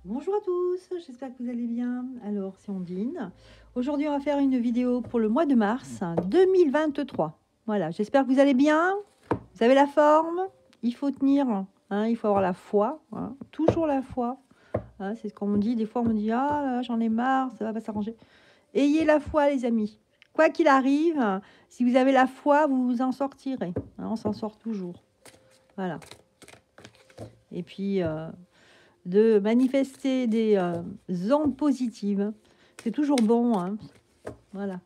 Bonjour à tous, j'espère que vous allez bien. Alors, c'est Ondine. Aujourd'hui, on va faire une vidéo pour le mois de mars 2023. Voilà, j'espère que vous allez bien. Vous avez la forme. Il faut tenir, hein, il faut avoir la foi, hein, toujours la foi. Hein, c'est ce qu'on me dit. Des fois, on me dit ah là, j'en ai marre, ça va pas s'arranger. Ayez la foi, les amis. Quoi qu'il arrive, si vous avez la foi, vous vous en sortirez. Hein, on s'en sort toujours. Voilà. Et puis, de manifester des ondes positives. C'est toujours bon. Hein. Voilà.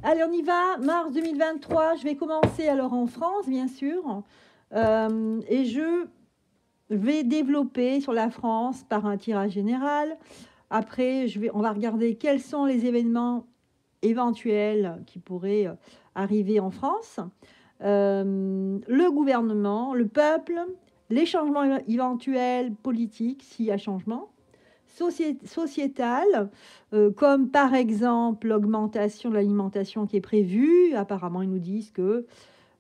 Allez, on y va. Mars 2023, je vais commencer alors en France, bien sûr. Et je vais développer sur la France par un tirage général. Après, on va regarder quels sont les événements éventuels qui pourraient arriver en France. Le gouvernement, le peuple, les changements éventuels politiques, s'il y a changement, sociétal, comme par exemple l'augmentation de l'alimentation qui est prévue. Apparemment, ils nous disent que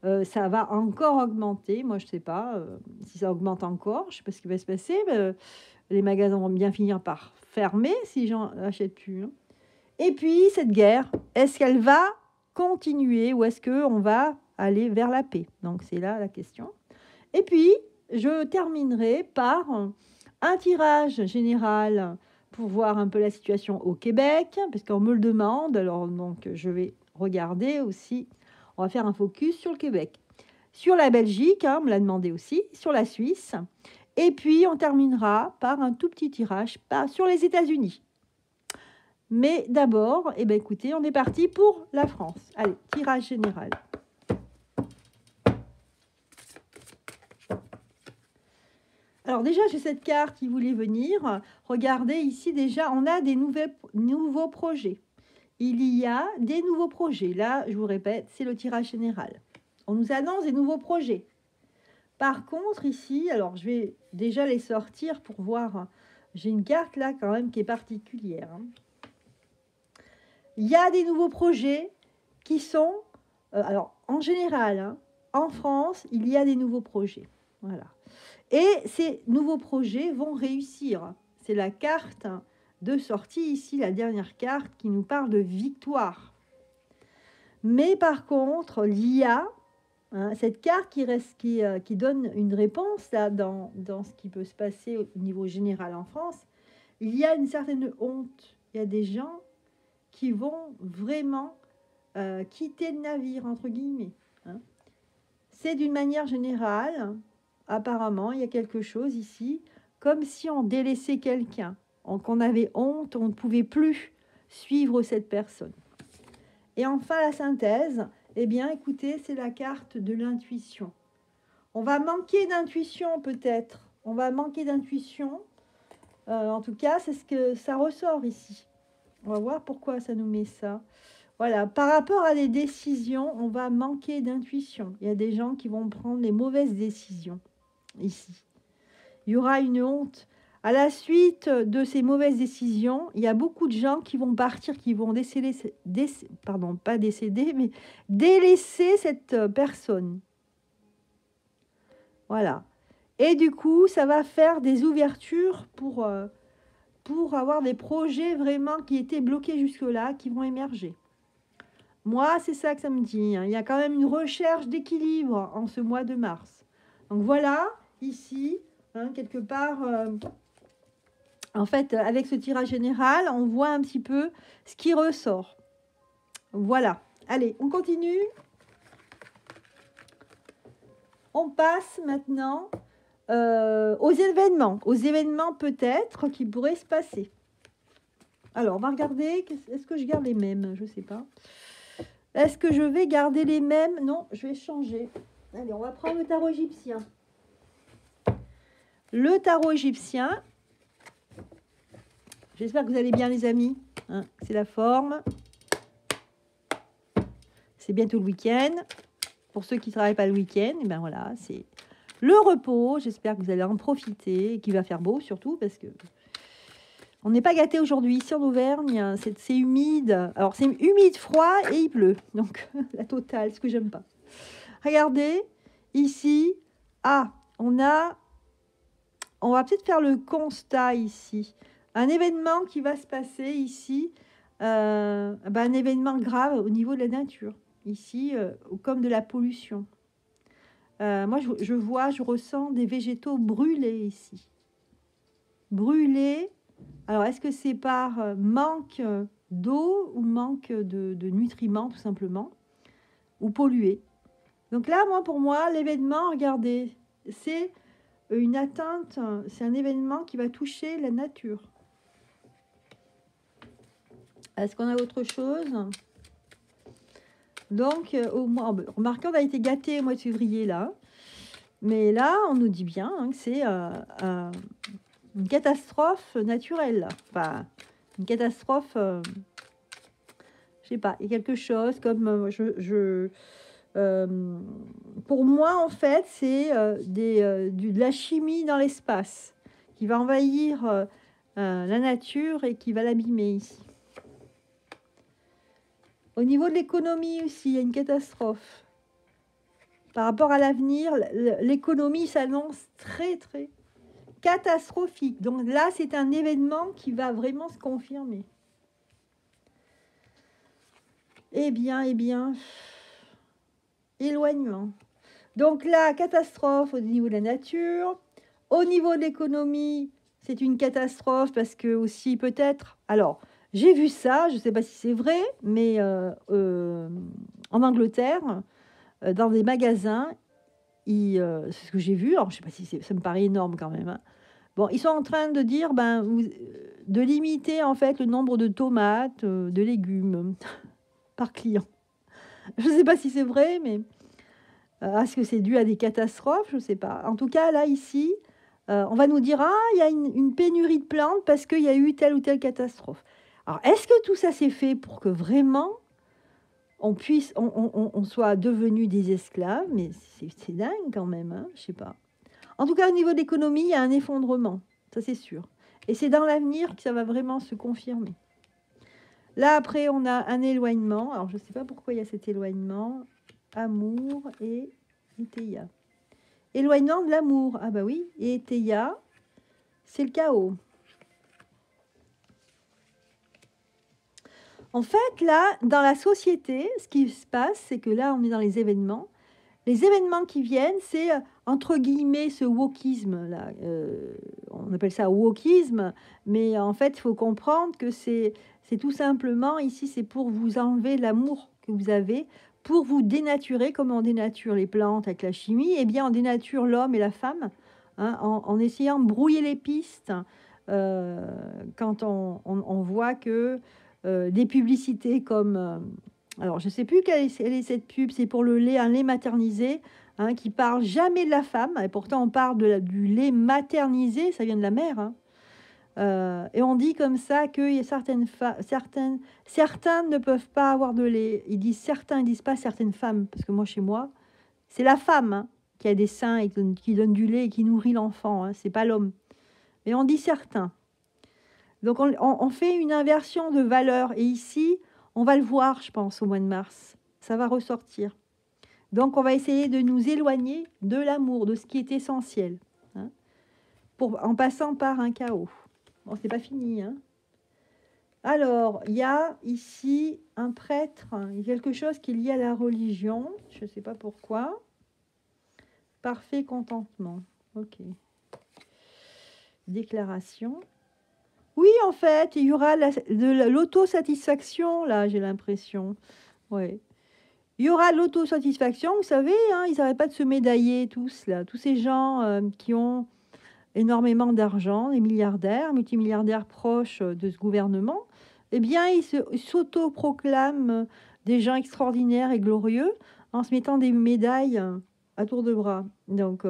ça va encore augmenter. Moi, je ne sais pas si ça augmente encore. Je ne sais pas ce qui va se passer. Les magasins vont bien finir par fermer si j'en achète plus. Hein. Et puis, cette guerre, est-ce qu'elle va continuer ou est-ce qu'on va aller vers la paix? Donc, c'est là la question. Et puis, je terminerai par un tirage général pour voir un peu la situation au Québec, parce qu'on me le demande. Alors, donc, je vais regarder aussi. On va faire un focus sur le Québec. Sur la Belgique, on me l'a demandé aussi. Sur la Suisse. Et puis, on terminera par un tout petit tirage sur les États-Unis. Mais d'abord, eh bien, écoutez, on est parti pour la France. Allez, tirage général. Alors déjà, j'ai cette carte qui voulait venir. Regardez ici, déjà, on a des nouveaux projets. Il y a des nouveaux projets. Là, je vous répète, c'est le tirage général. On nous annonce des nouveaux projets. Par contre, ici, alors je vais déjà les sortir pour voir. J'ai une carte là quand même qui est particulière. Il y a des nouveaux projets qui sont... alors, en général, hein, en France, il y a des nouveaux projets. Voilà. Et ces nouveaux projets vont réussir. C'est la carte de sortie ici, la dernière carte qui nous parle de victoire. Mais par contre, l'IA, hein, cette carte qui donne une réponse là, dans ce qui peut se passer au niveau général en France, il y a une certaine honte. Il y a des gens qui vont vraiment quitter le navire, entre guillemets. Hein. C'est d'une manière générale, apparemment, il y a quelque chose ici, comme si on délaissait quelqu'un, qu'on avait honte, on ne pouvait plus suivre cette personne. Et enfin, la synthèse, eh bien, écoutez, c'est la carte de l'intuition. On va manquer d'intuition peut-être, on va manquer d'intuition, en tout cas, c'est ce que ça ressort ici. On va voir pourquoi ça nous met ça. Voilà, par rapport à des décisions, on va manquer d'intuition. Il y a des gens qui vont prendre les mauvaises décisions ici. Il y aura une honte. À la suite de ces mauvaises décisions, il y a beaucoup de gens qui vont partir, qui vont délaisser cette personne. Voilà. Et du coup, ça va faire des ouvertures pour avoir des projets vraiment qui étaient bloqués jusque-là, qui vont émerger. Moi, c'est ça que ça me dit. Hein. Il y a quand même une recherche d'équilibre en ce mois de mars. Donc voilà, ici, hein, quelque part, en fait, avec ce tirage général, on voit un petit peu ce qui ressort. Voilà. Allez, on continue. On passe maintenant aux événements peut-être qui pourraient se passer. Alors, on va regarder. Est-ce que je garde les mêmes? Je ne sais pas. Est-ce que je vais garder les mêmes? Non, je vais changer. Allez, on va prendre le tarot égyptien. Le tarot égyptien. J'espère que vous allez bien, les amis. Hein, c'est la forme. C'est bientôt le week-end. Pour ceux qui ne travaillent pas le week-end, et ben voilà, c'est le repos. J'espère que vous allez en profiter et qu'il va faire beau surtout parce que on n'est pas gâté aujourd'hui ici en Auvergne. C'est humide. Alors c'est humide, froid et il pleut. Donc la totale, ce que j'aime pas. Regardez ici. Ah, on a on va peut-être faire le constat ici. Un événement qui va se passer ici, un événement grave au niveau de la nature, ici, comme de la pollution. Moi, je vois, je ressens des végétaux brûlés ici. Brûlés. Alors, est-ce que c'est par manque d'eau ou manque de nutriments, tout simplement, ou pollués? Donc là, pour moi, l'événement, regardez, c'est une atteinte, c'est un événement qui va toucher la nature. Est-ce qu'on a autre chose? Donc, remarquez, on a été gâtés au mois de février, là. Mais là, on nous dit bien que c'est une catastrophe naturelle. Enfin, une catastrophe, je sais pas, il y a quelque chose comme... pour moi, en fait, c'est de la chimie dans l'espace qui va envahir la nature et qui va l'abîmer ici. Au niveau de l'économie aussi, il y a une catastrophe. Par rapport à l'avenir, l'économie s'annonce très, très catastrophique. Donc là, c'est un événement qui va vraiment se confirmer. Eh bien, éloignement. Donc là, catastrophe au niveau de la nature. Au niveau de l'économie, c'est une catastrophe parce que aussi peut-être... Alors, j'ai vu ça, je ne sais pas si c'est vrai, mais en Angleterre, dans des magasins, c'est ce que j'ai vu, alors je ne sais pas si ça me paraît énorme quand même. Hein. Bon, ils sont en train de dire de limiter en fait le nombre de tomates, de légumes par client. Je ne sais pas si c'est vrai, mais est-ce que c'est dû à des catastrophes? Je ne sais pas. En tout cas, là, ici, on va nous dire, il y a une pénurie de plantes parce qu'il y a eu telle ou telle catastrophe. Alors, est-ce que tout ça s'est fait pour que vraiment on soit devenus des esclaves? Mais c'est dingue quand même, hein, je sais pas. En tout cas, au niveau de l'économie, il y a un effondrement, ça c'est sûr. Et c'est dans l'avenir que ça va vraiment se confirmer. Là, après, on a un éloignement. Alors, je ne sais pas pourquoi il y a cet éloignement. Amour et Théia. Éloignement de l'amour. Ah bah oui. Et Théia, c'est le chaos. En fait, là, dans la société, ce qui se passe, c'est que là, on est dans les événements. Les événements qui viennent, c'est entre guillemets ce wokisme là. On appelle ça wokisme, mais en fait, il faut comprendre que c'est tout simplement ici, c'est pour vous enlever l'amour que vous avez, pour vous dénaturer, comme on dénature les plantes avec la chimie. Eh bien, on dénature l'homme et la femme hein, en essayant de brouiller les pistes. Quand on voit que des publicités comme alors, je ne sais plus quelle est cette pub, c'est pour le lait, un lait maternisé, hein, qui parle jamais de la femme, et pourtant on parle du lait maternisé, ça vient de la mère. Hein. Et on dit comme ça que y a certains ne peuvent pas avoir de lait. Certains, ils disent pas certaines femmes, parce que moi, chez moi, c'est la femme hein, qui a des seins et qui donne du lait et qui nourrit l'enfant, hein, c'est pas l'homme. Mais on dit certains. Donc on fait une inversion de valeur, et ici... On va le voir, je pense, au mois de mars. Ça va ressortir. Donc, on va essayer de nous éloigner de l'amour, de ce qui est essentiel, hein, en passant par un chaos. Bon, c'est pas fini. Hein. Alors, il y a ici un prêtre, il y a quelque chose qui est lié à la religion. Je ne sais pas pourquoi. Parfait contentement. Ok. Déclaration. Oui, en fait, il y aura de l'autosatisfaction, là, j'ai l'impression. Ouais. Il y aura de l'autosatisfaction, vous savez, hein, ils n'arrêtent pas de se médailler tous, là. Tous ces gens qui ont énormément d'argent, les milliardaires, multimilliardaires proches de ce gouvernement, eh bien, ils s'autoproclament des gens extraordinaires et glorieux en se mettant des médailles à tour de bras. Donc,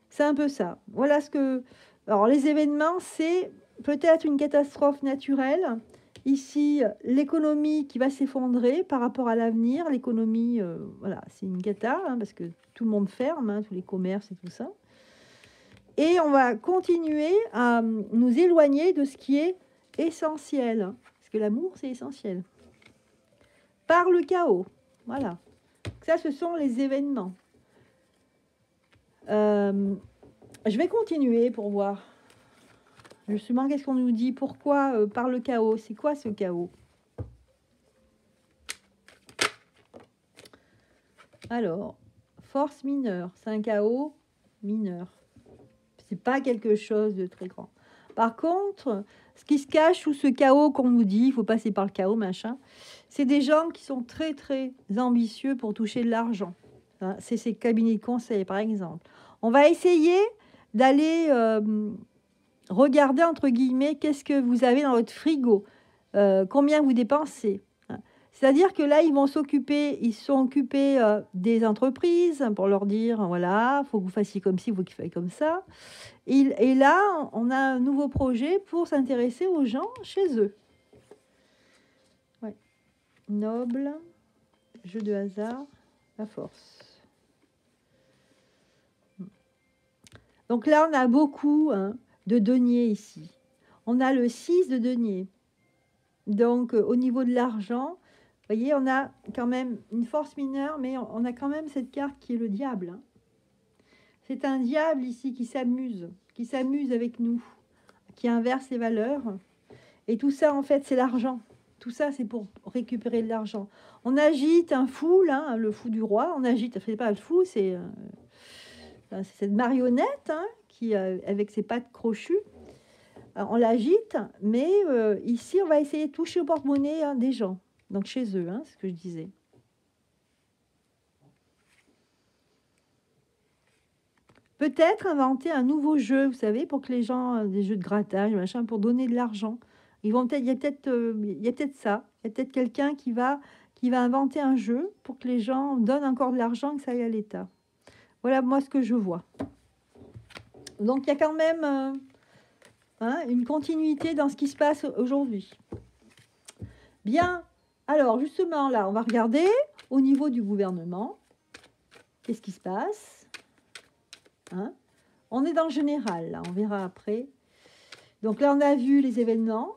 c'est un peu ça. Voilà ce que... Alors, les événements, c'est... peut-être une catastrophe naturelle. Ici, l'économie qui va s'effondrer par rapport à l'avenir. L'économie, voilà, c'est une cata, hein, parce que tout le monde ferme, hein, tous les commerces et tout ça. Et on va continuer à nous éloigner de ce qui est essentiel. Parce que l'amour, c'est essentiel. Par le chaos. Voilà. Ça, ce sont les événements. Je vais continuer pour voir. Justement, qu'est-ce qu'on nous dit? Pourquoi par le chaos? C'est quoi ce chaos? Alors, force mineure, c'est un chaos mineur. C'est pas quelque chose de très grand. Par contre, ce qui se cache sous ce chaos qu'on nous dit, il faut passer par le chaos, machin, c'est des gens qui sont très très ambitieux pour toucher de l'argent. Hein, c'est ces cabinets de conseil, par exemple. On va essayer d'aller regarder, entre guillemets, qu'est-ce que vous avez dans votre frigo, combien vous dépensez. Hein. C'est-à-dire que là, ils sont occupés des entreprises pour leur dire, voilà, il faut que vous fassiez comme ci, il faut qu'il fasse comme ça. Et là, on a un nouveau projet pour s'intéresser aux gens chez eux. Ouais. Noble, jeu de hasard, la force. Donc là, on a beaucoup de deniers ici. On a le 6 de denier. Donc, au niveau de l'argent, vous voyez, on a quand même une force mineure, mais on a quand même cette carte qui est le diable. Hein. C'est un diable ici qui s'amuse avec nous, qui inverse les valeurs. Et tout ça, en fait, c'est l'argent. Tout ça, c'est pour récupérer de l'argent. On agite un fou, là, le fou du roi. On agite, c'est pas le fou, c'est cette marionnette qui, avec ses pattes crochues. Alors, on l'agite, mais ici, on va essayer de toucher au porte-monnaie des gens. Donc, chez eux, c'est ce que je disais. Peut-être inventer un nouveau jeu, vous savez, pour que les gens, des jeux de grattage, machin, pour donner de l'argent. Ils vont peut-être, il y a peut-être ça. Il y a peut-être quelqu'un qui va inventer un jeu pour que les gens donnent encore de l'argent, que ça aille à l'État. Voilà, moi, ce que je vois. Donc, il y a quand même une continuité dans ce qui se passe aujourd'hui. Bien. Alors, justement, là, on va regarder au niveau du gouvernement. Qu'est-ce qui se passe? On est dans le général, là, on verra après. Donc là, on a vu les événements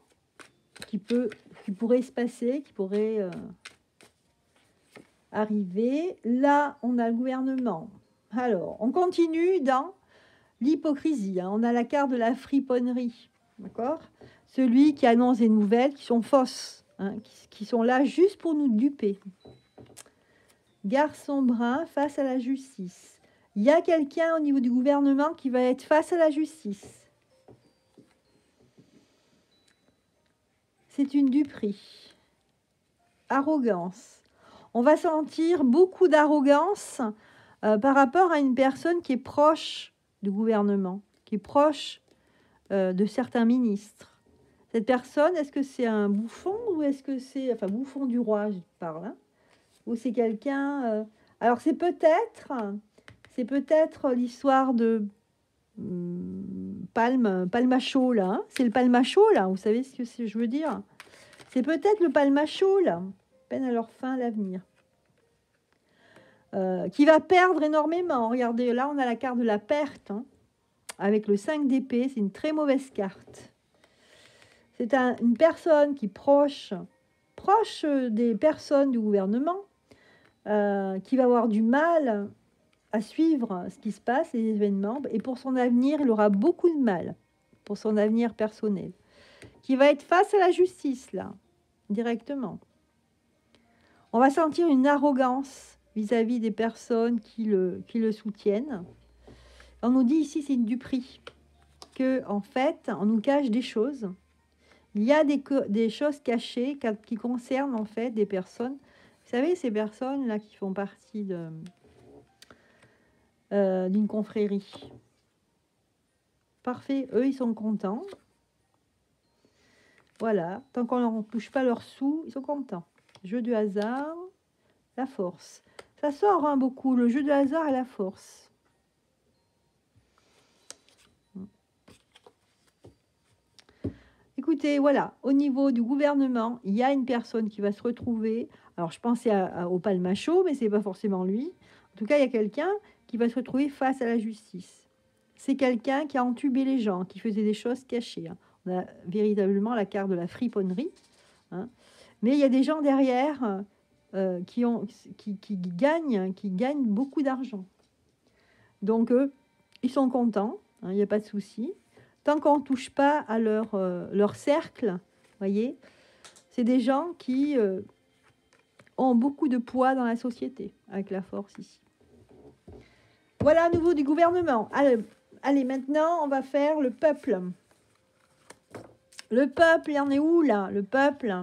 qui pourraient se passer, qui pourraient arriver. Là, on a le gouvernement. Alors, on continue dans l'hypocrisie. On a la carte de la friponnerie, d'accord? Celui qui annonce des nouvelles qui sont fausses, qui sont là juste pour nous duper. Garçon brun face à la justice. Il y a quelqu'un au niveau du gouvernement qui va être face à la justice. C'est une duperie. Arrogance. On va sentir beaucoup d'arrogance par rapport à une personne qui est proche du gouvernement, qui est proche de certains ministres. Cette personne, est-ce que c'est un bouffon ou est-ce que c'est... Enfin, bouffon du roi, je parle. Ou c'est quelqu'un... alors, c'est peut-être l'histoire de palmacho, là. C'est le palmacho, là. Vous savez ce que je veux dire? C'est peut-être le palmacho, là. Peine à leur fin, l'avenir. Qui va perdre énormément. Regardez, là, on a la carte de la perte. Avec le 5 d'épée, c'est une très mauvaise carte. C'est une personne qui est proche des personnes du gouvernement, qui va avoir du mal à suivre ce qui se passe, les événements, et pour son avenir, il aura beaucoup de mal, pour son avenir personnel, qui va être face à la justice, là, directement. On va sentir une arrogance vis-à-vis des personnes qui le soutiennent. On nous dit ici, c'est une duperie, que en fait, on nous cache des choses. Il y a des choses cachées qui concernent en fait des personnes. Vous savez, ces personnes-là qui font partie d'une confrérie. Parfait, eux, ils sont contents. Voilà, tant qu'on ne touche pas leurs sous, ils sont contents. Jeu de hasard, la force. Ça sort beaucoup, le jeu de hasard et la force. Écoutez, voilà, au niveau du gouvernement, il y a une personne qui va se retrouver. Alors, je pensais au palmacho, mais ce n'est pas forcément lui. En tout cas, il y a quelqu'un qui va se retrouver face à la justice. C'est quelqu'un qui a entubé les gens, qui faisait des choses cachées. On a véritablement la carte de la friponnerie. Mais il y a des gens derrière qui gagnent beaucoup d'argent. Donc, eux, ils sont contents. hein, il n'y a pas de souci. Tant qu'on ne touche pas à leur cercle, voyez, c'est des gens qui ont beaucoup de poids dans la société, avec la force ici. Voilà à nouveau du gouvernement. Allez, maintenant, on va faire le peuple. Le peuple, il en est où, là? Le peuple.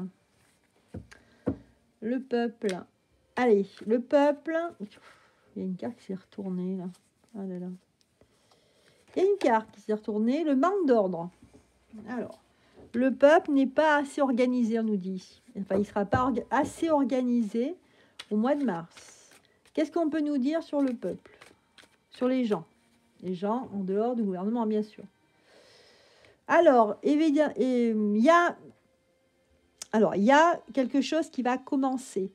Le peuple. Allez, le peuple. Il y a une carte qui s'est retournée, là. Ah là là. Il y a une carte qui s'est retournée. Le manque d'ordre. Alors, le peuple n'est pas assez organisé, on nous dit. Enfin, il ne sera pas assez organisé au mois de mars. Qu'est-ce qu'on peut nous dire sur le peuple? Sur les gens. Les gens en dehors du gouvernement, bien sûr. Alors, il y a quelque chose qui va commencer.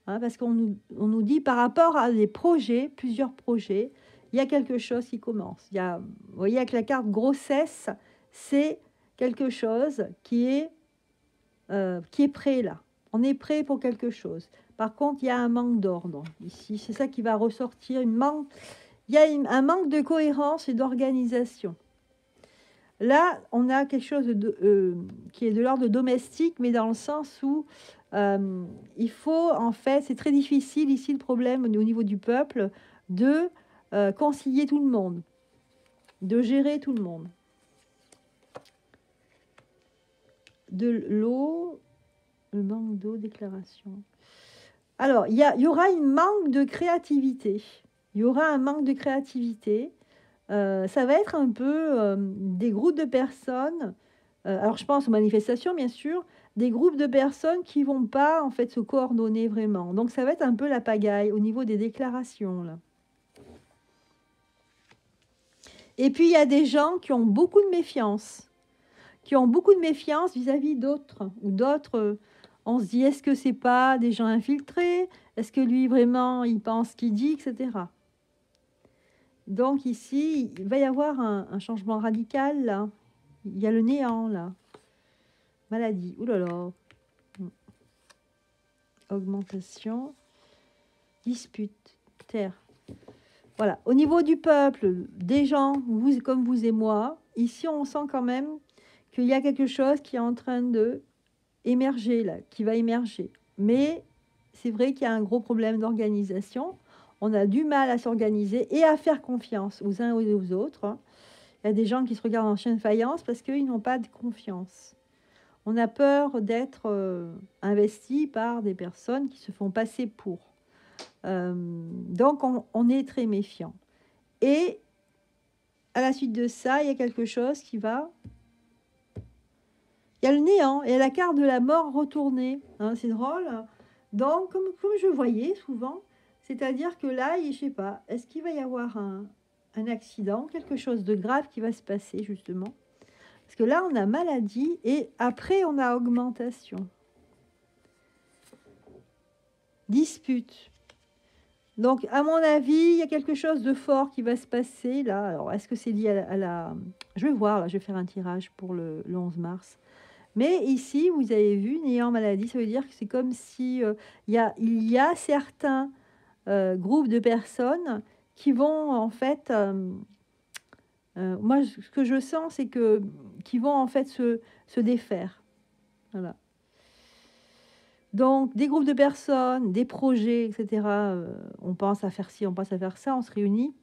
Hein, parce qu'on nous dit par rapport à des projets, plusieurs projets, il y a quelque chose qui commence. Vous voyez, avec la carte grossesse, c'est quelque chose qui est prêt là. On est prêt pour quelque chose. Par contre, il y a un manque d'ordre ici. C'est ça qui va ressortir. Il y a un manque de cohérence et d'organisation. Là, on a quelque chose qui est de l'ordre domestique, mais dans le sens où il faut, en fait, c'est très difficile ici le problème au niveau du peuple de concilier tout le monde, de gérer tout le monde. De l'eau, le manque d'eau, déclaration. Alors, il y aura un manque de créativité. Il y aura un manque de créativité. Ça va être un peu des groupes de personnes, alors je pense aux manifestations bien sûr, des groupes de personnes qui vont pas en fait se coordonner vraiment. Donc ça va être un peu la pagaille au niveau des déclarations là. Et puis il y a des gens qui ont beaucoup de méfiance, vis-à-vis d'autres, ou d'autres, on se dit est-ce que c'est pas des gens infiltrés? Est-ce que lui vraiment il pense ce qu'il dit, etc. Donc ici, il va y avoir un changement radical, là. Il y a le néant, là. Maladie, ouh là là. Augmentation. Dispute, terre. Voilà, au niveau du peuple, des gens, vous comme vous et moi, ici on sent quand même qu'il y a quelque chose qui est en train de émerger, là, qui va émerger. Mais c'est vrai qu'il y a un gros problème d'organisation. On a du mal à s'organiser et à faire confiance aux uns et aux autres. Il y a des gens qui se regardent en chien de faïence parce qu'ils n'ont pas de confiance. On a peur d'être investi par des personnes qui se font passer pour. Donc, on est très méfiant. Et à la suite de ça, il y a quelque chose qui va... Il y a le néant et la carte de la mort retournée. Hein, c'est drôle. Donc, comme je voyais souvent, c'est-à-dire que là, je ne sais pas, est-ce qu'il va y avoir un accident, quelque chose de grave qui va se passer, justement? Parce que là, on a maladie et après, on a augmentation. Dispute. Donc, à mon avis, il y a quelque chose de fort qui va se passer là. Alors, est-ce que c'est lié à la... Je vais voir, là, je vais faire un tirage pour le 11 mars. Mais ici, vous avez vu, néant maladie, ça veut dire que c'est comme si il y a certains groupes de personnes qui vont, en fait... moi, ce que je sens, c'est qu'ils vont, en fait, se défaire. Voilà. Donc, des groupes de personnes, des projets, etc. On pense à faire ci, on pense à faire ça, on se réunit.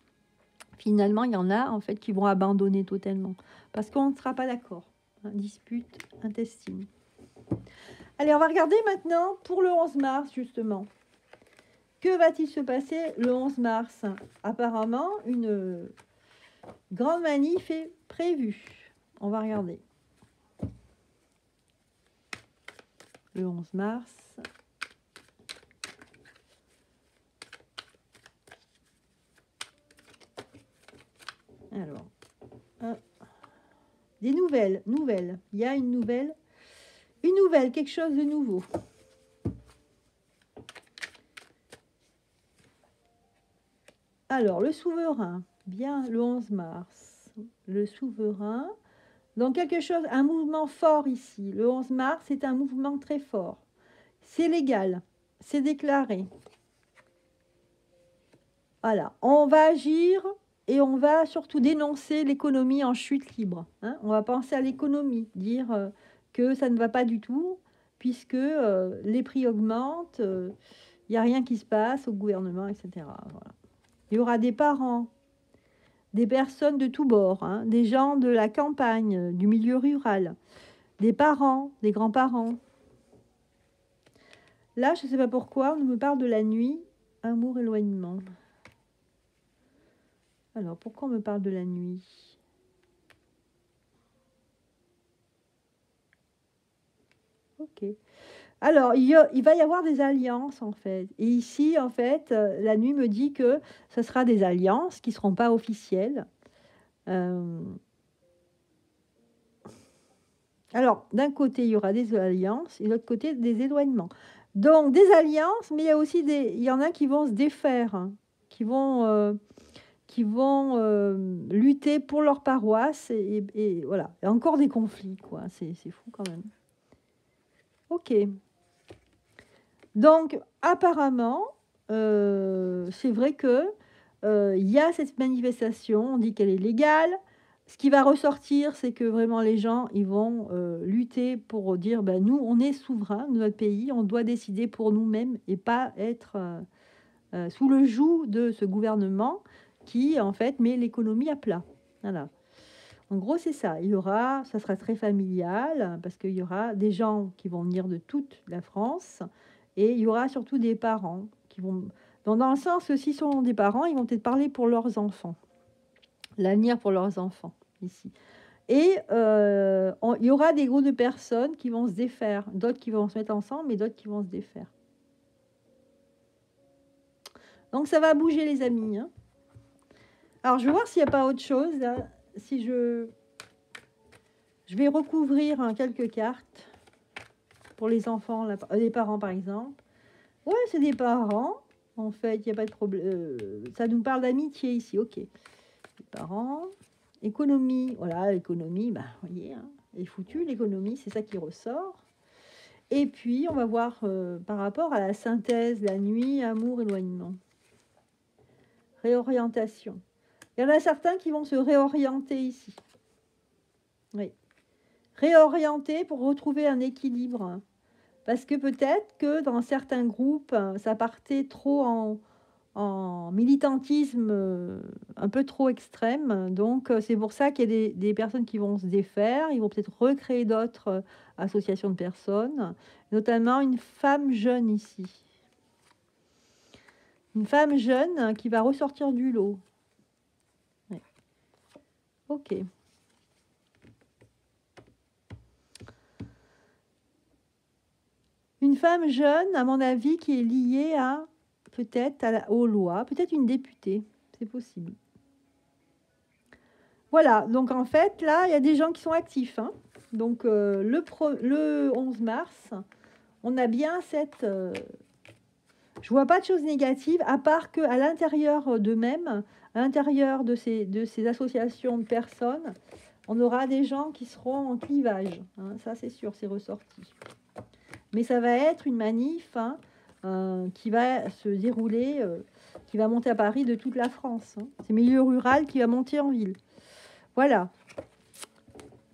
Finalement, il y en a en fait qui vont abandonner totalement parce qu'on ne sera pas d'accord. Hein, dispute intestine. Allez, on va regarder maintenant pour le 11 mars, justement. Que va-t-il se passer le 11 mars? Apparemment, une grande manif est prévue. On va regarder. Le 11 mars. Alors, des nouvelles. Il y a une nouvelle, quelque chose de nouveau. Alors, le souverain, bien le 11 mars. Le souverain, donc quelque chose, un mouvement fort ici. Le 11 mars, c'est un mouvement très fort. C'est légal, c'est déclaré. Voilà, on va agir et on va surtout dénoncer l'économie en chute libre. Hein. On va penser à l'économie, dire que ça ne va pas du tout, puisque les prix augmentent, il n'y a rien qui se passe au gouvernement, etc. Voilà. Il y aura des parents, des personnes de tous bords, hein, des gens de la campagne, du milieu rural, des parents, des grands-parents. Là, je ne sais pas pourquoi, on me parle de la nuit, amour, éloignement. Alors, pourquoi on me parle de la nuit? Ok. Alors, il va y avoir des alliances, en fait. Et ici, en fait, la nuit me dit que ce sera des alliances qui ne seront pas officielles. Alors, d'un côté, il y aura des alliances, et de l'autre côté, des éloignements. Donc, des alliances, mais il y a aussi il y en a qui vont se défaire, hein, qui vont lutter pour leur paroisse, et voilà. Il y a encore des conflits, quoi. C'est fou quand même. Ok. Donc, apparemment, c'est vrai que il y a cette manifestation, on dit qu'elle est légale. Ce qui va ressortir, c'est que vraiment les gens, ils vont lutter pour dire, ben, nous, on est souverain de notre pays, on doit décider pour nous-mêmes et pas être sous le joug de ce gouvernement qui, en fait, met l'économie à plat. Voilà. En gros, c'est ça. Ça sera très familial parce qu'il y aura des gens qui vont venir de toute la France et il y aura surtout des parents qui vont, dans le sens que s'ils sont des parents, ils vont peut-être parler pour leurs enfants, l'avenir pour leurs enfants ici. Et il y aura des groupes de personnes qui vont se défaire, d'autres qui vont se mettre ensemble, mais d'autres qui vont se défaire. Donc ça va bouger les amis. Hein. Alors je vais voir s'il n'y a pas autre chose. Là. Si je vais recouvrir quelques cartes pour les enfants, les parents par exemple. Ouais, c'est des parents. En fait, il n'y a pas de problème. Ça nous parle d'amitié ici, ok. Les parents. Économie, voilà, l'économie, bah, vous voyez, hein, elle est foutue, l'économie, c'est ça qui ressort. Et puis, on va voir par rapport à la synthèse, la nuit, amour, éloignement. Réorientation. Il y en a certains qui vont se réorienter ici. Oui. Réorienter pour retrouver un équilibre. Parce que peut-être que dans certains groupes, ça partait trop en militantisme un peu trop extrême. Donc, c'est pour ça qu'il y a des personnes qui vont se défaire. Ils vont peut-être recréer d'autres associations de personnes, notamment une femme jeune ici. Une femme jeune qui va ressortir du lot. Ouais. Ok. Une femme jeune, à mon avis, qui est liée à peut-être aux lois, peut-être une députée. C'est possible. Voilà, donc en fait, là, il y a des gens qui sont actifs. Hein. Donc, le 11 mars, on a bien cette... je vois pas de choses négatives, à part qu'à l'intérieur d'eux-mêmes, à l'intérieur de ces associations de personnes, on aura des gens qui seront en clivage. Hein, ça, c'est sûr, c'est ressorti. Mais ça va être une manif qui va se dérouler, qui va monter à Paris de toute la France. Hein. C'est milieu rural qui va monter en ville. Voilà.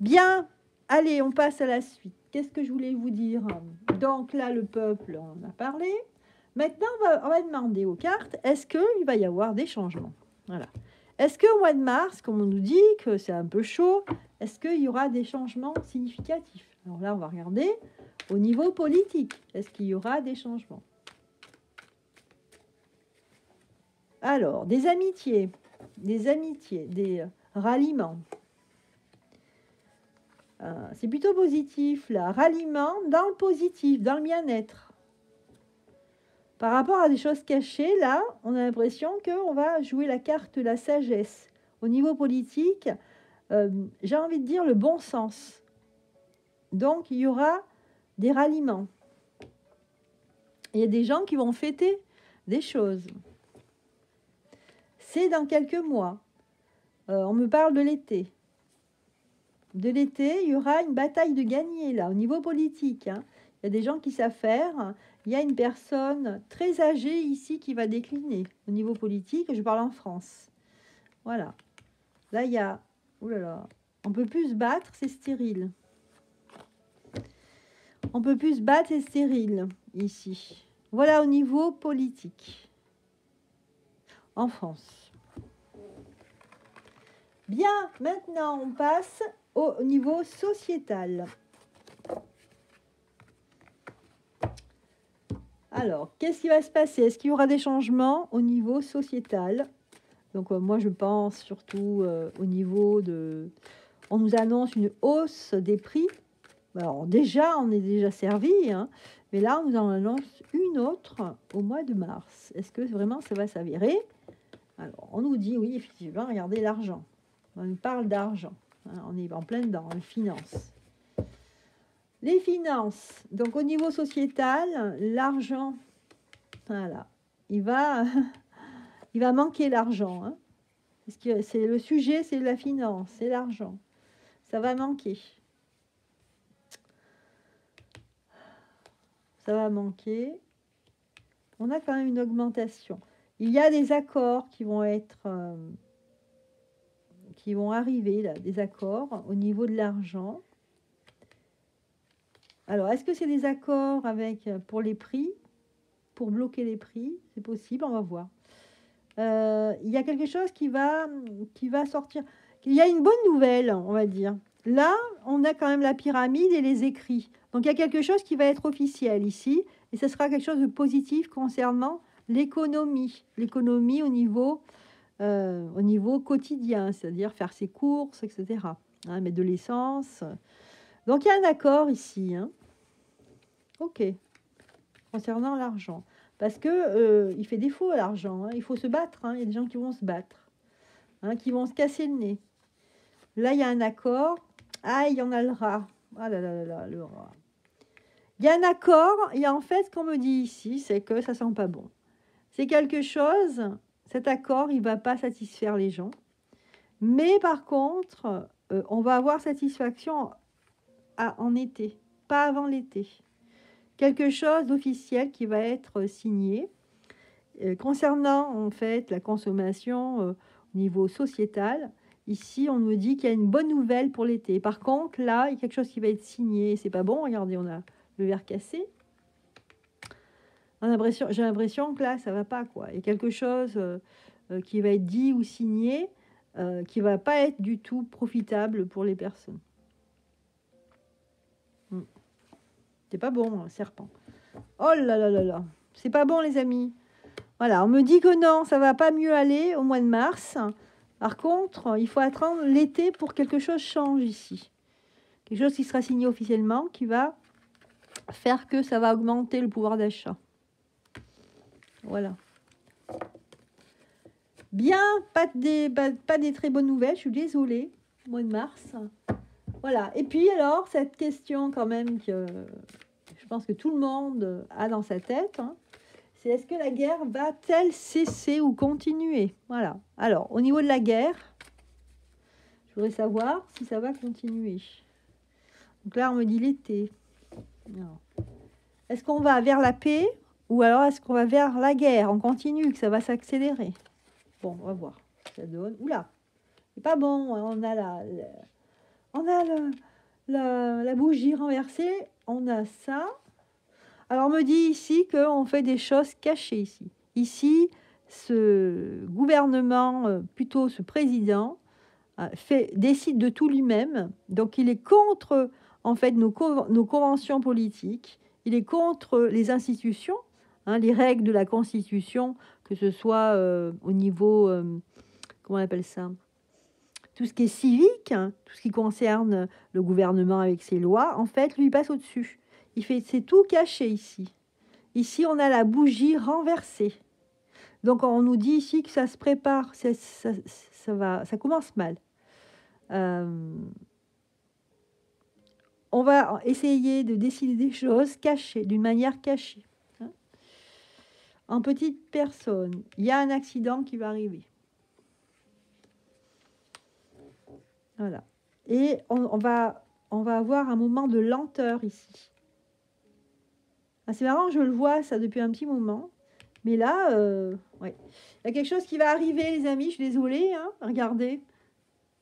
Bien. Allez, on passe à la suite. Qu'est-ce que je voulais vous dire? Donc là, le peuple, on en a parlé. Maintenant, on va demander aux cartes, est-ce qu'il va y avoir des changements? Voilà. Est-ce qu'au mois de mars, comme on nous dit que c'est un peu chaud, est-ce qu'il y aura des changements significatifs? Alors là, on va regarder au niveau politique. Est-ce qu'il y aura des changements? Alors, des amitiés, des ralliements. C'est plutôt positif, là. Ralliement dans le positif, dans le bien-être. Par rapport à des choses cachées, là, on a l'impression qu'on va jouer la carte de la sagesse. Au niveau politique, j'ai envie de dire le bon sens. Donc, il y aura des ralliements. Il y a des gens qui vont fêter des choses. C'est dans quelques mois. On me parle de l'été. De l'été, il y aura une bataille de gagner, là, au niveau politique. Hein. Il y a des gens qui savent faire. Il y a une personne très âgée ici qui va décliner au niveau politique. Je parle en France. Voilà. Là, il y a... Ouh là là. On peut plus se battre, c'est stérile. On peut plus se battre, c'est stérile, ici. Voilà au niveau politique. En France. Bien, maintenant, on passe au niveau sociétal. Alors, qu'est-ce qui va se passer? Est-ce qu'il y aura des changements au niveau sociétal? Donc, moi, je pense surtout au niveau de... On nous annonce une hausse des prix. Alors, déjà, on est déjà servi, hein, mais là, on nous en annonce une autre au mois de mars. Est-ce que vraiment ça va s'avérer? Alors, on nous dit, oui, effectivement, regardez l'argent. On nous parle d'argent. Hein, on est en plein dedans, les finances. Les finances, donc au niveau sociétal, l'argent, voilà, il va manquer l'argent. Hein, parce que c'est le sujet, c'est la finance, c'est l'argent. Ça va manquer. Ça va manquer. On a quand même une augmentation. Il y a des accords qui vont être, qui vont arriver là, des accords au niveau de l'argent. Alors, est-ce que c'est des accords avec pour les prix, pour bloquer les prix? C'est possible, on va voir. Il y a quelque chose qui va sortir. Il y a une bonne nouvelle, on va dire. Là, on a quand même la pyramide et les écrits. Donc, il y a quelque chose qui va être officiel ici. Et ce sera quelque chose de positif concernant l'économie. L'économie au niveau quotidien, c'est-à-dire faire ses courses, etc. Hein, mettre de l'essence. Donc, il y a un accord ici. Hein. OK. Concernant l'argent. Parce que il fait défaut à l'argent. Hein. Il faut se battre. Hein. Il y a des gens qui vont se battre. Hein, qui vont se casser le nez. Là, il y a un accord. Ah, il y en a le rat. Ah là là là là, le rat. Il y a un accord. Et en fait, ce qu'on me dit ici, c'est que ça sent pas bon. C'est quelque chose, cet accord, il ne va pas satisfaire les gens. Mais par contre, on va avoir satisfaction en été, pas avant l'été. Quelque chose d'officiel qui va être signé concernant en fait la consommation au niveau sociétal. Ici, on nous dit qu'il y a une bonne nouvelle pour l'été. Par contre, là, il y a quelque chose qui va être signé. C'est pas bon. Regardez, on a le verre cassé. J'ai l'impression que là, ça va pas, quoi. Il y a quelque chose qui va être dit ou signé qui va pas être du tout profitable pour les personnes. C'est pas bon, serpent. Oh là là là là. C'est pas bon, les amis. Voilà, on me dit que non, ça va pas mieux aller au mois de mars. Par contre, il faut attendre l'été pour que quelque chose change ici. Quelque chose qui sera signé officiellement, qui va faire que ça va augmenter le pouvoir d'achat. Voilà. Bien, pas des très bonnes nouvelles, je suis désolée, mois de mars. Voilà, et puis alors, cette question quand même que je pense que tout le monde a dans sa tête, hein, c'est est-ce que la guerre va-t-elle cesser ou continuer? Voilà, alors, au niveau de la guerre, je voudrais savoir si ça va continuer. Donc là, on me dit l'été. Est-ce qu'on va vers la paix ou alors est-ce qu'on va vers la guerre? On continue, que ça va s'accélérer. Bon, on va voir. Ça donne. Oula, c'est pas bon. On a la bougie renversée. On a ça. Alors, on me dit ici qu'on fait des choses cachées ici. Ici, ce gouvernement, plutôt ce président, décide de tout lui-même. Donc, il est contre, en fait, nos conventions politiques. Il est contre les institutions, hein, les règles de la Constitution, que ce soit au niveau, comment on appelle ça? Tout ce qui est civique, hein, tout ce qui concerne le gouvernement avec ses lois, en fait, lui, il passe au-dessus. C'est tout caché ici. Ici, on a la bougie renversée. Donc, on nous dit ici que ça se prépare, ça commence mal. On va essayer de décider des choses cachées, d'une manière cachée. Hein. En petite personne, il y a un accident qui va arriver. Voilà. Et on va avoir un moment de lenteur ici. Ah, c'est marrant, je le vois ça depuis un petit moment. Mais là, ouais. Il y a quelque chose qui va arriver, les amis, je suis désolée, hein, regardez.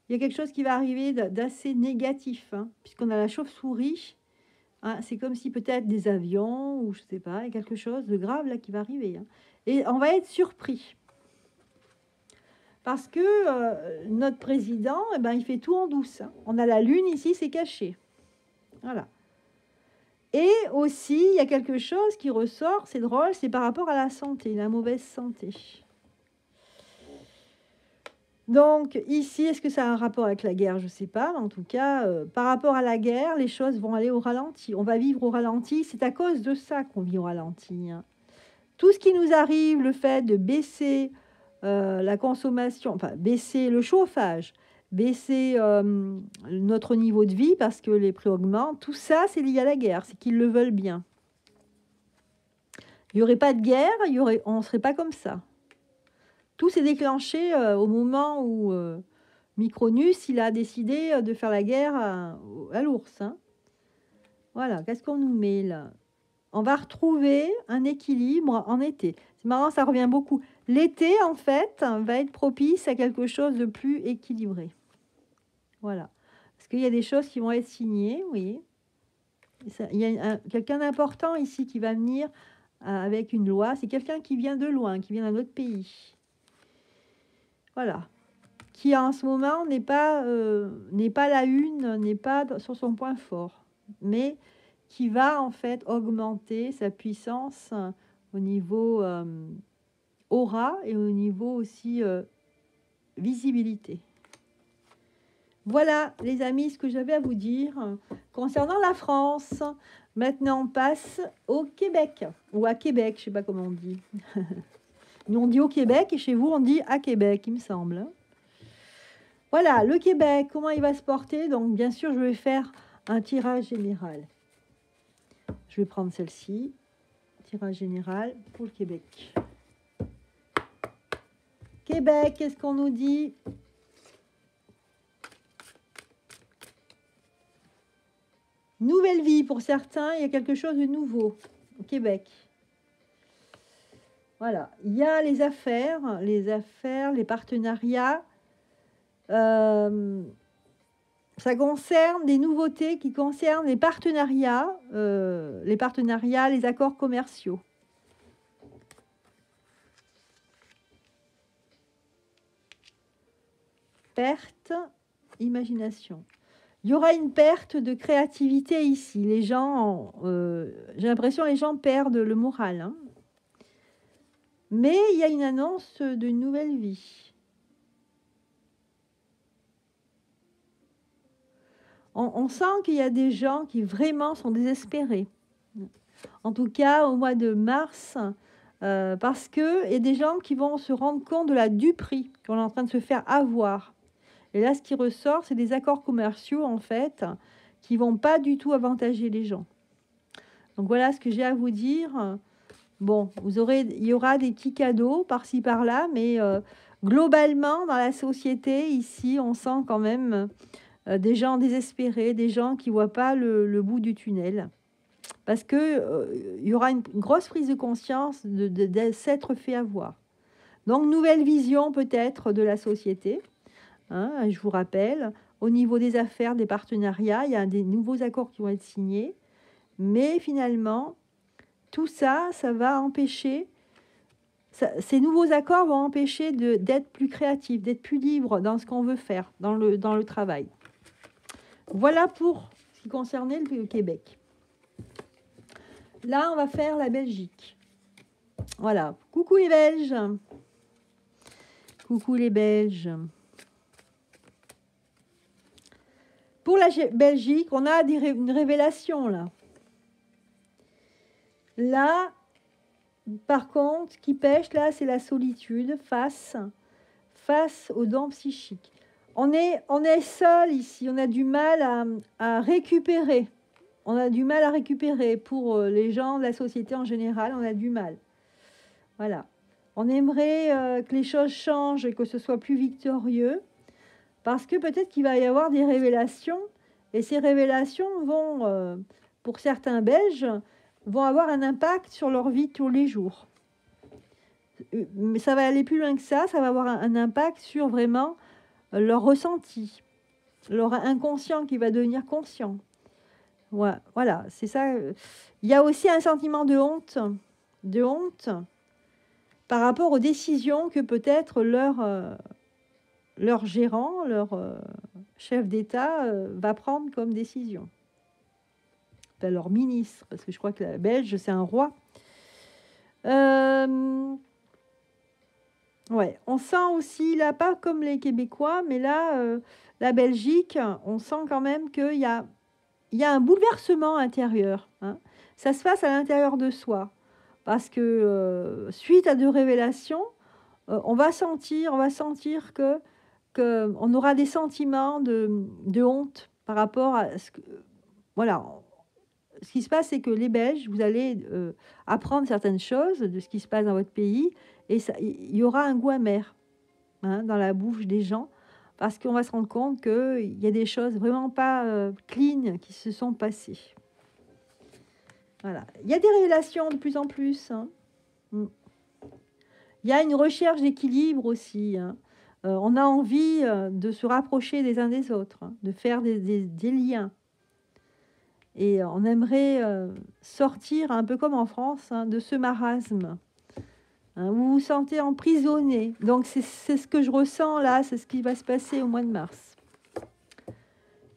Il y a quelque chose qui va arriver d'assez négatif, hein, puisqu'on a la chauve-souris. Hein, c'est comme si peut-être des avions, ou je sais pas, il y a quelque chose de grave là qui va arriver. Hein. Et on va être surpris. Parce que notre président, eh ben, il fait tout en douce. Hein. On a la lune ici, c'est caché. Voilà. Et aussi, il y a quelque chose qui ressort, c'est drôle, c'est par rapport à la santé, la mauvaise santé. Donc ici, est-ce que ça a un rapport avec la guerre? Je ne sais pas. En tout cas, par rapport à la guerre, les choses vont aller au ralenti. On va vivre au ralenti. C'est à cause de ça qu'on vit au ralenti. Hein. Tout ce qui nous arrive, le fait de baisser la consommation, enfin baisser le chauffage, baisser notre niveau de vie parce que les prix augmentent, tout ça, c'est lié à la guerre. C'est qu'ils le veulent bien. Il n'y aurait pas de guerre, on ne serait pas comme ça. Tout s'est déclenché au moment où Micronus, il a décidé de faire la guerre à l'ours. Hein. Voilà, qu'est-ce qu'on nous met là? On va retrouver un équilibre en été. C'est marrant, ça revient beaucoup. L'été, en fait, va être propice à quelque chose de plus équilibré. Voilà. Parce qu'il y a des choses qui vont être signées, oui. Il y a quelqu'un d'important ici qui va venir avec une loi. C'est quelqu'un qui vient de loin, qui vient d'un autre pays. Voilà. Qui en ce moment n'est pas la une, n'est pas sur son point fort, mais qui va en fait augmenter sa puissance au niveau aura et au niveau aussi visibilité. Voilà les amis ce que j'avais à vous dire concernant la France. Maintenant on passe au Québec, ou à Québec, je ne sais pas comment on dit. Nous on dit au Québec et chez vous on dit à Québec, il me semble. Voilà, le Québec, comment il va se porter? Donc, bien sûr, je vais faire un tirage général. Je vais prendre celle-ci. Tirage général pour le Québec. Québec, qu'est-ce qu'on nous dit? Nouvelle vie pour certains, il y a quelque chose de nouveau au Québec. Voilà, il y a les affaires, les partenariats. Ça concerne des nouveautés qui concernent les partenariats, les accords commerciaux. Perte, imagination. Il y aura une perte de créativité ici. Les gens, j'ai l'impression que les gens perdent le moral. Hein. Mais il y a une annonce de nouvelle vie. On sent qu'il y a des gens qui vraiment sont désespérés. En tout cas, au mois de mars, parce qu'il y a des gens qui vont se rendre compte de la duperie qu'on est en train de se faire avoir. Et là, ce qui ressort, c'est des accords commerciaux, en fait, qui ne vont pas du tout avantager les gens. Donc, voilà ce que j'ai à vous dire. Bon, il y aura des petits cadeaux par-ci, par-là, mais globalement, dans la société, ici, on sent quand même des gens désespérés, des gens qui ne voient pas le bout du tunnel. Parce qu'il y aura une grosse prise de conscience de s'être fait avoir. Donc, nouvelle vision peut-être de la société. Hein, je vous rappelle, au niveau des affaires, des partenariats, il y a des nouveaux accords qui vont être signés. Mais finalement, tout ça, ça va empêcher, ces nouveaux accords vont empêcher d'être plus créatif, d'être plus libre dans ce qu'on veut faire, dans le travail. Voilà pour ce qui concernait le Québec. Là, on va faire la Belgique. Voilà. Coucou les Belges. Coucou les Belges. Pour la Belgique, on a une révélation là. Là, par contre, ce qui pêche là, c'est la solitude face aux dons psychiques. On est seul ici, on a du mal à récupérer. On a du mal à récupérer pour les gens de la société en général, on a du mal. Voilà. On aimerait que les choses changent et que ce soit plus victorieux, parce que peut-être qu'il va y avoir des révélations, et ces révélations vont, pour certains Belges, vont avoir un impact sur leur vie tous les jours. Mais ça va aller plus loin que ça va avoir un impact sur vraiment leur ressenti, leur inconscient qui va devenir conscient. Ouais, voilà, c'est ça. Il y a aussi un sentiment de honte par rapport aux décisions que peut-être leur gérant, leur chef d'État va prendre comme décision. Enfin, leur ministre, parce que je crois que la Belge, c'est un roi. Ouais, on sent aussi, là, pas comme les Québécois, mais là, la Belgique, on sent quand même qu'il y a un bouleversement intérieur. Hein. Ça se passe à l'intérieur de soi. Parce que suite à 2 révélations, on va sentir que on aura des sentiments de honte par rapport à ce que... Voilà. Ce qui se passe, c'est que les Belges, vous allez apprendre certaines choses de ce qui se passe dans votre pays, et il y aura un goût amer dans la bouche des gens, parce qu'on va se rendre compte qu'il y a des choses vraiment pas clean qui se sont passées. Voilà. Il y a des révélations de plus en plus. Il y a une recherche d'équilibre aussi. On a envie de se rapprocher des uns des autres, de faire des liens. Et on aimerait sortir, un peu comme en France, de ce marasme. Vous vous sentez emprisonné. Donc c'est ce que je ressens là, c'est ce qui va se passer au mois de mars.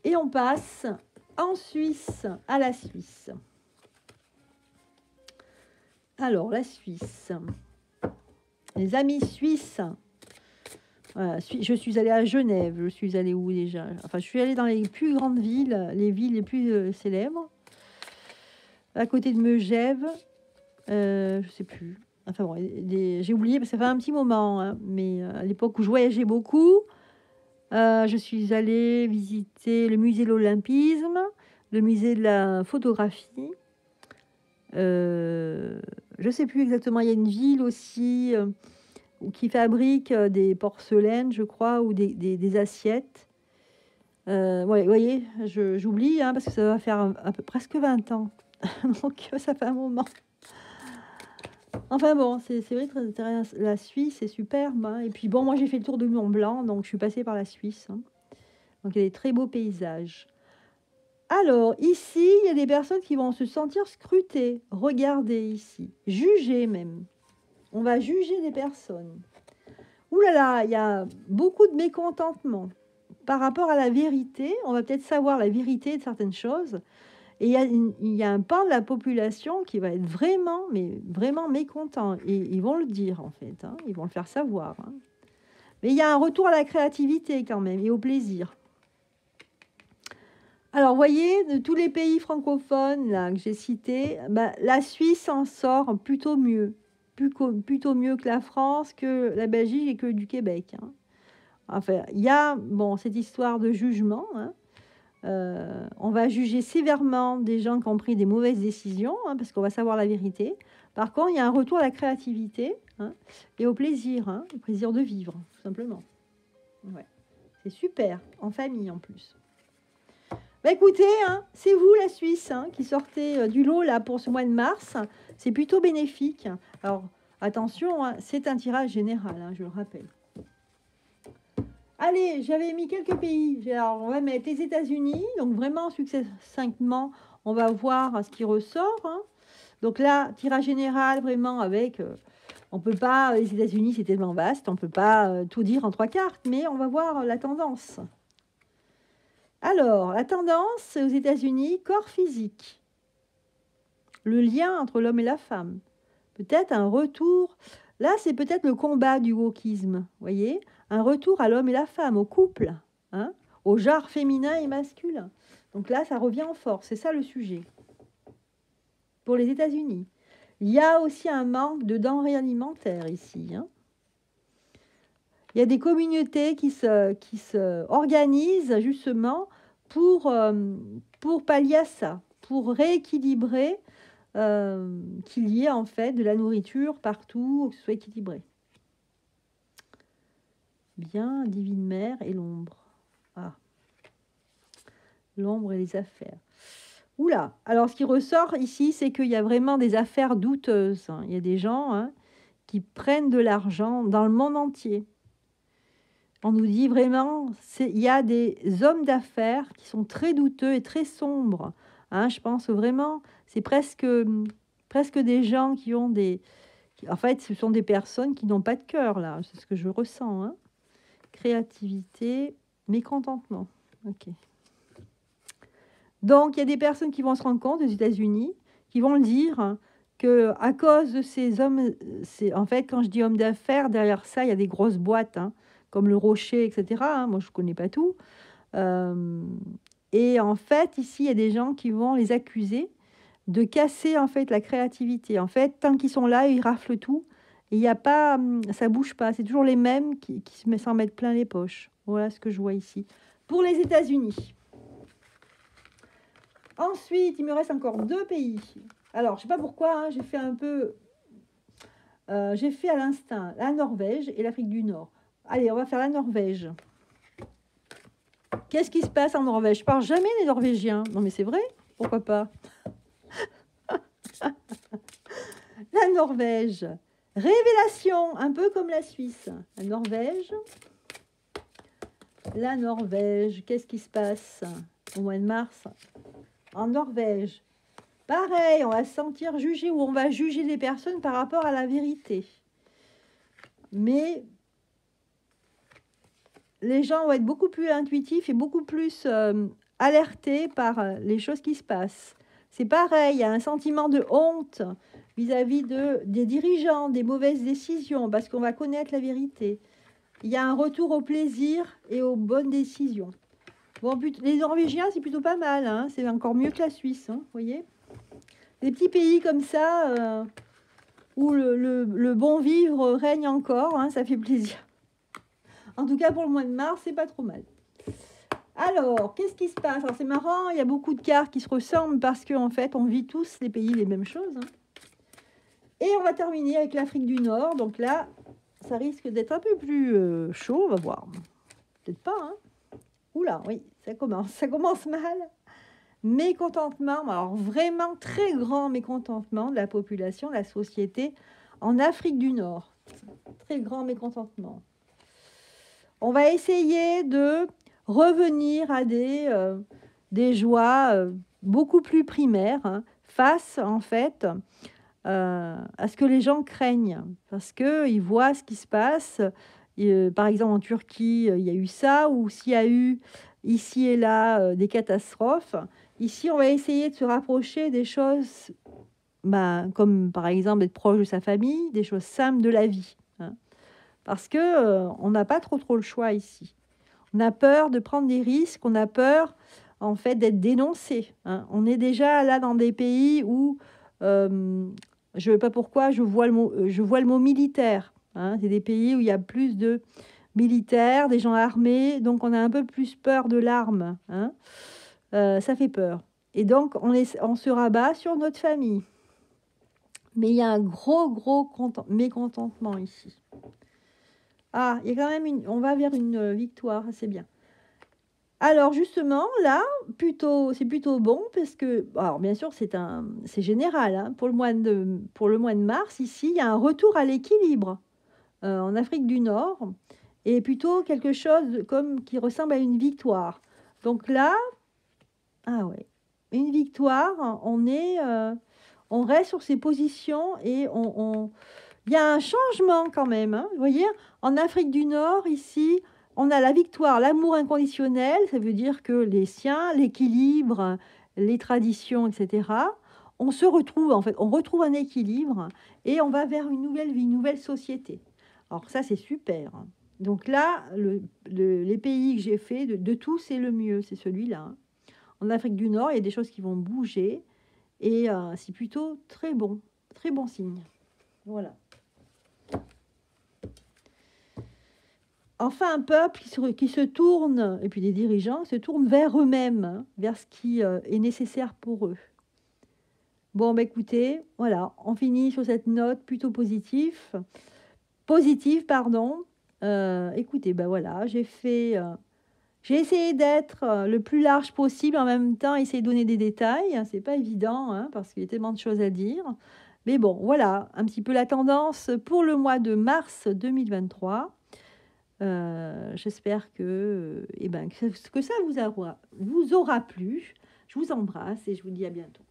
Et on passe en Suisse, à la Suisse. Alors, la Suisse. Les amis suisses. Voilà, je suis allée à Genève. Je suis allée où déjà? Enfin, je suis allée dans les plus grandes villes, les villes les plus célèbres. À côté de Megève. Je sais plus. Enfin bon, j'ai oublié parce que ça fait un petit moment. Hein, mais à l'époque où je voyageais beaucoup, je suis allée visiter le musée de l'Olympisme, le musée de la photographie. Je sais plus exactement. Il y a une ville aussi qui fabrique des porcelaines, je crois, ou des assiettes. Ouais, vous voyez, j'oublie parce que ça va faire presque 20 ans. Donc ça fait un moment. Enfin bon, c'est vrai que la Suisse, c'est superbe. Et puis bon, moi j'ai fait le tour de Mont Blanc, donc je suis passée par la Suisse. Donc il y a des très beaux paysages. Alors, ici, il y a des personnes qui vont se sentir scrutées, regardées ici, jugées même. On va juger des personnes. Ouh là là, il y a beaucoup de mécontentement par rapport à la vérité. On va peut-être savoir la vérité de certaines choses. Et il y a un pan de la population qui va être vraiment, mais vraiment mécontent. Et ils vont le dire, en fait. Ils vont le faire savoir. Mais il y a un retour à la créativité quand même et au plaisir. Alors, vous voyez, de tous les pays francophones là, que j'ai cités, la Suisse en sort plutôt mieux. Plutôt mieux que la France, que la Belgique et que du Québec. Enfin, il y a cette histoire de jugement. On va juger sévèrement des gens qui ont pris des mauvaises décisions, parce qu'on va savoir la vérité. Par contre, il y a un retour à la créativité et au plaisir de vivre, tout simplement. Ouais. C'est super, en famille en plus. Écoutez, c'est vous la Suisse qui sortez du lot là pour ce mois de mars. C'est plutôt bénéfique. Alors, attention, c'est un tirage général, je le rappelle. Allez, j'avais mis quelques pays. Alors, on va mettre les États-Unis. Donc, vraiment, succinctement, on va voir ce qui ressort. Donc là, tirage général, vraiment, avec... on peut pas... Les États-Unis, c'est tellement vaste. On peut pas tout dire en 3 cartes. Mais on va voir la tendance. Alors, la tendance aux États-Unis, corps physique. Le lien entre l'homme et la femme. Peut-être un retour. Là, c'est peut-être le combat du wokisme. Vous voyez ? Un retour à l'homme et la femme, au couple, au genre féminin et masculin. Donc là, ça revient en force. C'est ça le sujet. Pour les États-Unis. Il y a aussi un manque de denrées alimentaires ici. Il y a des communautés qui se organisent justement pour pallier à ça, pour rééquilibrer, qu'il y ait en fait de la nourriture partout, que ce soit équilibré. Bien, divine mère et l'ombre. L'ombre et les affaires. Oula, alors ce qui ressort ici, c'est qu'il y a vraiment des affaires douteuses. Il y a des gens qui prennent de l'argent dans le monde entier. On nous dit vraiment, il y a des hommes d'affaires qui sont très douteux et très sombres. Hein, je pense vraiment, c'est presque des gens qui ont des... En fait, ce sont des personnes qui n'ont pas de cœur, là. C'est ce que je ressens. Hein. Créativité, mécontentement. Ok. Donc, il y a des personnes qui vont se rendre compte aux États-Unis, qui vont le dire, que à cause de ces hommes... En fait, quand je dis hommes d'affaires, derrière ça, il y a des grosses boîtes, hein, comme le Rocher, etc. Hein. Moi, je ne connais pas tout. Et en fait, ici, il y a des gens qui vont les accuser de casser en fait la créativité. En fait, tant qu'ils sont là, ils raflent tout. Il y a pas, ça bouge pas. C'est toujours les mêmes qui s'en mettent plein les poches. Voilà ce que je vois ici. Pour les États-Unis. Ensuite, il me reste encore 2 pays. Alors, je sais pas pourquoi, hein, j'ai fait un peu... j'ai fait à l'instinct la Norvège et l'Afrique du Nord. Allez, on va faire la Norvège. Qu'est-ce qui se passe en Norvège? Je parle jamais des Norvégiens. Non, mais c'est vrai. Pourquoi pas? La Norvège. Révélation, un peu comme la Suisse. La Norvège. La Norvège. Qu'est-ce qui se passe au mois de mars? En Norvège. Pareil, on va se sentir jugé ou on va juger les personnes par rapport à la vérité. Mais les gens vont être beaucoup plus intuitifs et beaucoup plus alertés par les choses qui se passent. C'est pareil, il y a un sentiment de honte vis-à-vis des dirigeants, des mauvaises décisions, parce qu'on va connaître la vérité. Il y a un retour au plaisir et aux bonnes décisions. Bon, les Norvégiens, c'est plutôt pas mal, hein, c'est encore mieux que la Suisse, hein, vous voyez. Des petits pays comme ça, où le bon vivre règne encore, hein, ça fait plaisir. En tout cas, pour le mois de mars, c'est pas trop mal. Alors, qu'est-ce qui se passe? Alors, c'est marrant, il y a beaucoup de cartes qui se ressemblent parce qu'en fait, on vit tous les pays les mêmes choses. Hein. Et on va terminer avec l'Afrique du Nord. Donc là, ça risque d'être un peu plus chaud, on va voir. Peut-être pas, hein. Oula, oui, ça commence mal. Mécontentement, alors vraiment très grand mécontentement de la population, de la société en Afrique du Nord. Très grand mécontentement. On va essayer de revenir à des joies beaucoup plus primaires, hein, face en fait à ce que les gens craignent, parce qu'ils voient ce qui se passe. Par exemple en Turquie, il y a eu ça, ou s'il y a eu ici et là des catastrophes. Ici, on va essayer de se rapprocher des choses, comme par exemple être proche de sa famille, des choses simples de la vie. Hein. Parce que on n'a pas trop le choix ici. On a peur de prendre des risques, on a peur en fait d'être dénoncé. Hein. On est déjà là dans des pays où, je ne sais pas pourquoi, je vois le mot militaire. Hein. C'est des pays où il y a plus de militaires, des gens armés, donc on a un peu plus peur de l'arme. Hein. Ça fait peur. Et donc, on se rabat sur notre famille. Mais il y a un gros mécontentement ici. Ah, il y a quand même on va vers une victoire, c'est bien. Alors, justement, là, c'est plutôt bon, parce que, alors bien sûr, c'est général. Hein, pour le mois de mars, ici, il y a un retour à l'équilibre en Afrique du Nord, et plutôt quelque chose qui ressemble à une victoire. Donc là, ah ouais, une victoire, on reste sur ses positions et il y a un changement quand même. Hein, vous voyez, en Afrique du Nord, ici, on a la victoire, l'amour inconditionnel, ça veut dire que les siens, l'équilibre, les traditions, etc., on se retrouve, en fait, on retrouve un équilibre et on va vers une nouvelle vie, une nouvelle société. Alors ça, c'est super. Donc là, les pays que j'ai fait, de tous, c'est le mieux, c'est celui-là. Hein. En Afrique du Nord, il y a des choses qui vont bouger et c'est plutôt très bon signe. Voilà. Enfin, un peuple qui se tourne, et puis des dirigeants se tournent vers eux-mêmes, hein, vers ce qui est nécessaire pour eux. Bon, écoutez, voilà, on finit sur cette note plutôt positive. Écoutez, voilà, j'ai essayé d'être le plus large possible, en même temps essayer de donner des détails. C'est pas évident, hein, parce qu'il y a tellement de choses à dire. Mais bon, voilà un petit peu la tendance pour le mois de mars 2023. J'espère que, eh ben, que ça vous aura plu. Je vous embrasse et je vous dis à bientôt.